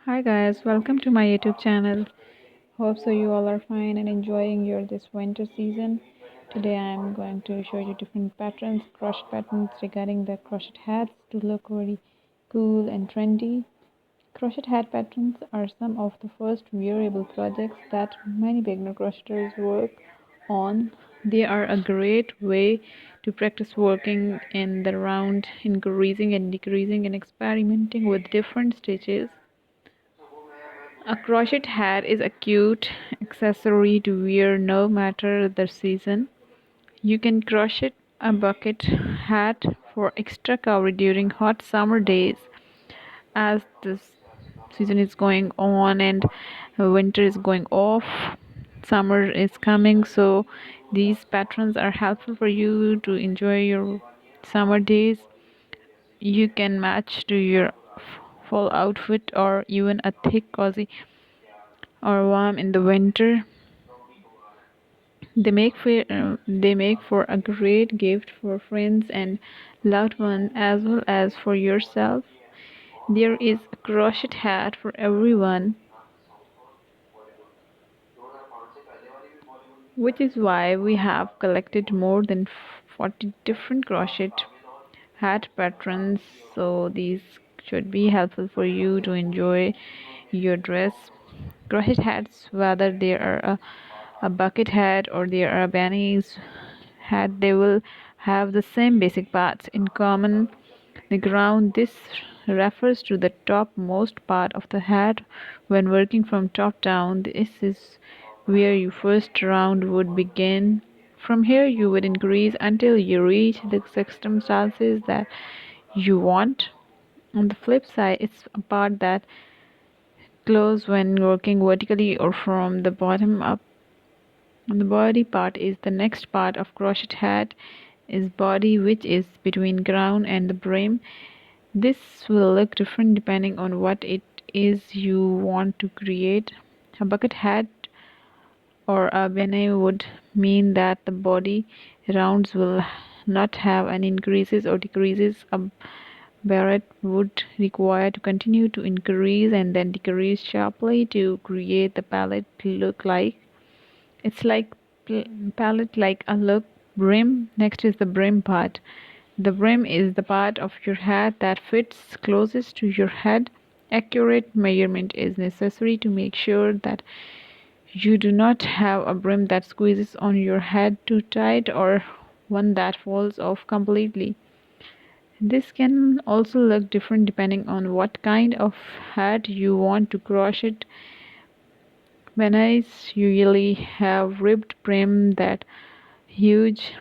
Hi guys, welcome to my YouTube channel. Hope so you all are fine and enjoying your this winter season. Today I am going to show you different patterns, crochet patterns regarding the crochet hats to look very cool and trendy. Crochet hat patterns are some of the first wearable projects that many beginner crocheters work on. They are a great way to practice working in the round, increasing and decreasing and experimenting with different stitches. A crochet hat is a cute accessory to wear no matter the season. You can crochet a bucket hat for extra coverage during hot summer days as this season is going on and winter is going off. Summer is coming, so these patterns are helpful for you to enjoy your summer days. You can match to your fall outfit or even a thick cozy or warm in the winter. They make for a great gift for friends and loved ones as well as for yourself. There is a crochet hat for everyone, which is why we have collected more than 40 different crochet hat patterns. So these should be helpful for you to enjoy your dress. Crochet hats, whether they are a bucket hat or they are a bunny's hat, they will have the same basic parts in common. The ground, this refers to the topmost part of the hat. When working from top down, this is where your first round would begin. From here you would increase until you reach the circumstances that you want. On the flip side, it's a part that close when working vertically or from the bottom up. And the body part is the next part of crochet hat is body, which is between ground and the brim. This will look different depending on what it is you want to create. A bucket hat or a beret would mean that the body rounds will not have any increases or decreases. A beret would require to continue to increase and then decrease sharply to create the palette look like. It's like palette like a look. Brim. Next is the brim part. The brim is the part of your hat that fits closest to your head. Accurate measurement is necessary to make sure that you do not have a brim that squeezes on your head too tight or one that falls off completely. This can also look different depending on what kind of hat you want to crochet. Bonnets usually have ribbed brim that huge